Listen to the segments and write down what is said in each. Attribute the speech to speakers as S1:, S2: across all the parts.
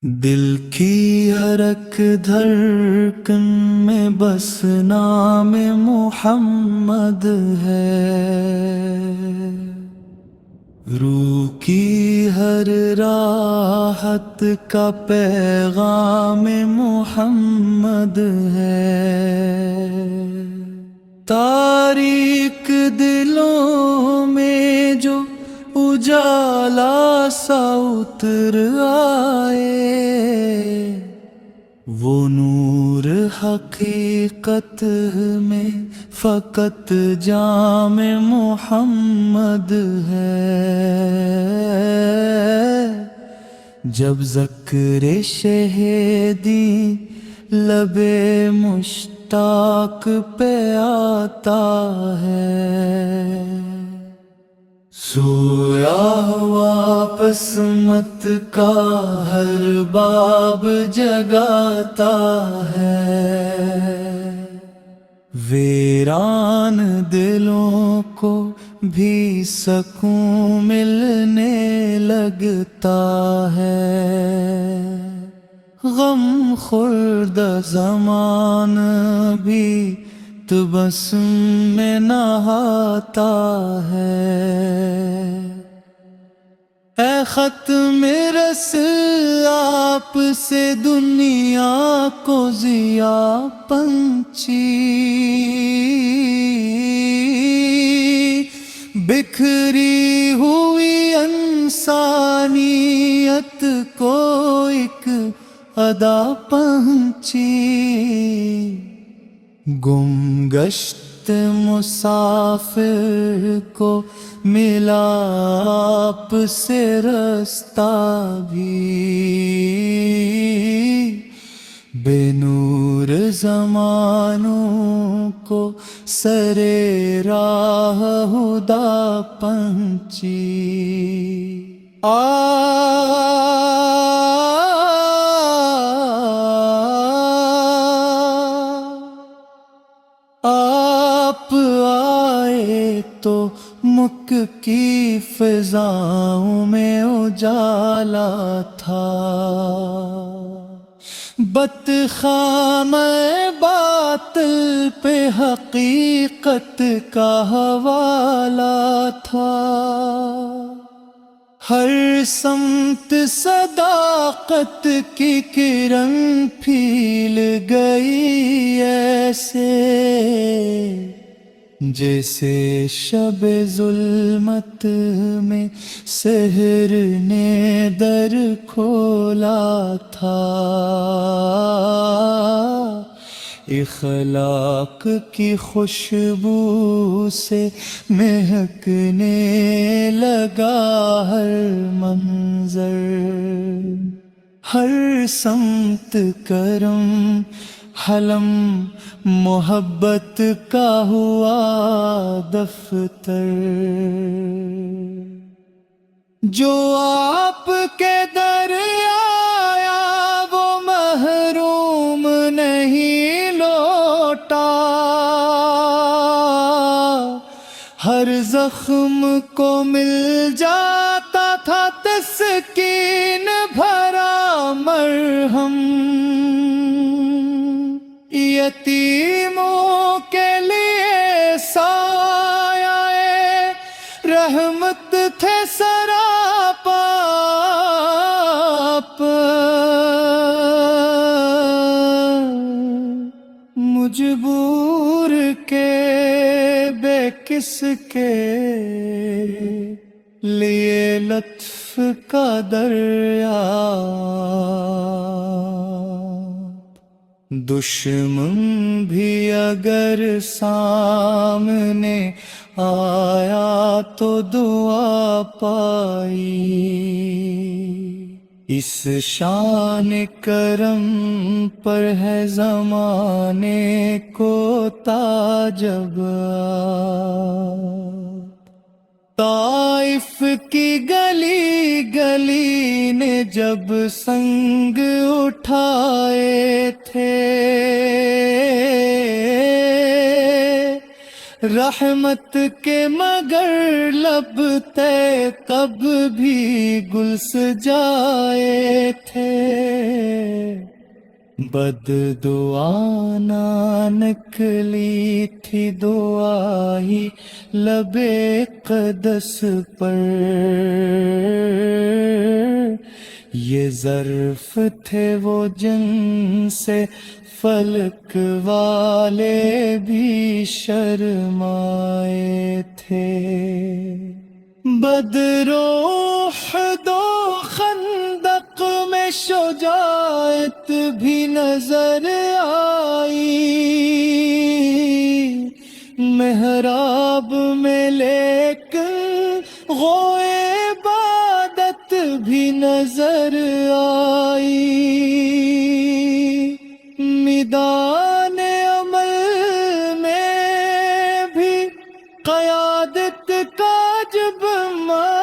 S1: دل کی ہر ایک دھڑکن میں بس نام محمد ہے، روح کی ہر راحت کا پیغام محمد ہے، تاریک دلوں میں جو اجالا سا اتر آئے، وہ نور حقیقت میں فقط جام محمد ہے، جب ذکر شہیدی لب مشتاق پہ آتا ہے، سویا ہوا قسمت کا ہر باب جگاتا ہے، ویران دلوں کو بھی سکون ملنے لگتا ہے، غم خورد زمان بھی تبسم میں نہاتا ہے، اے ختم رسل آپ سے دنیا کو ضیا پنچی، بکھری ہوئی انسانیت کو ایک ادا پہنچی، گم گشت مسافر کو ملا آپ سے رستہ بھی، بے نور زمانوں کو سرے راہ ہدا پہنچی، آپ آئے تو مکھ کی فضاؤں میں اجالا تھا، بطخانہ باطل پہ حقیقت کا حوالہ تھا، ہر سمت صداقت کی کرن پھیل گئی ایسے، جیسے شب ظلمت میں سحر نے در کھولا تھا، اخلاق کی خوشبو سے مہکنے لگا ہر منظر، ہر سمت کرم حلم محبت کا ہوا دفتر، جو آپ کے در آیا وہ محروم نہیں لوٹا، ہر زخم کو مل جاتا تھا تسکین بھرا مرہم، یتیموں کے لیے سایہ رحمت تھے سراپا، مجبور کے بے کس کے لیے لطف کا دریا، دشمن بھی اگر سامنے آیا تو دعا پائی، اس شان کرم پر ہے زمانے کو تعجب، طائف کی گلی گلی نے جب سنگ اٹھائے تھے، رحمت کے مگر لب تے تب بھی گل سجائے تھے، بد دعا نہ نکلی تھی دعا ہی لب قدس پر، یہ ظرف تھے وہ جن سے فلک والے بھی شرمائے تھے۔ بدر و احد و خندق میں شجاعت بھی نظر آئی، محراب میں لیکن غوئے عبادت بھی نظر آئی، میدان عمل میں بھی قیادت کا جب معلوم،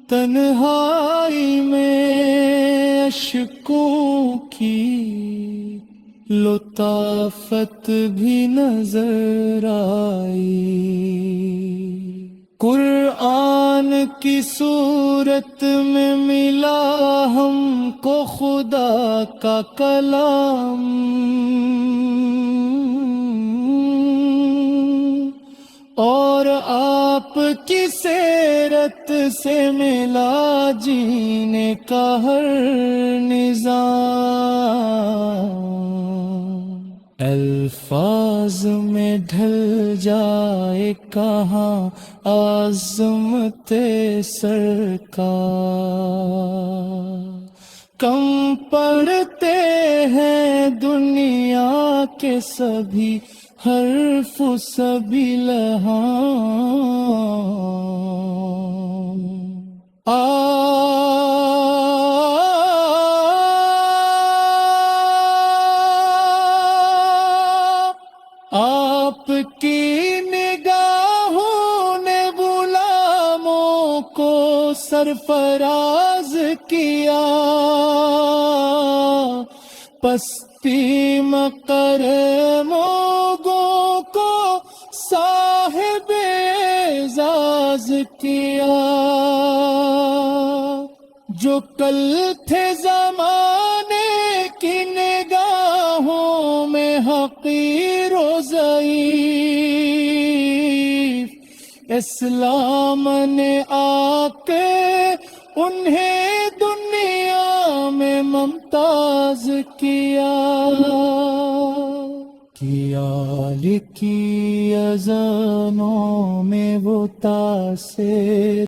S1: تنہائی میں اشکوں کی لطافت بھی نظر آئی، قرآن کی صورت میں ملا ہم کو خدا کا کلام، اور آپ کی سیرت سے ملا جینے کا ہر نظام، الفاظ میں ڈھل جائے کہاں عظمت سرکار، کم پڑھتے ہیں دنیا کے سبھی حرف سبھی لہاں، آپ کی نگاہوں نے غلاموں کو سرفراز کیا، پستی مقرم لوگوں کو صاحب اعزاز کیا، جو کل تھے زمانے کی نگاہوں میں حقیر و ضعیف، اسلام نے آ کے انہیں دنیا میں ممتاز کیا، لکھی اذانوں میں وہ تاثیر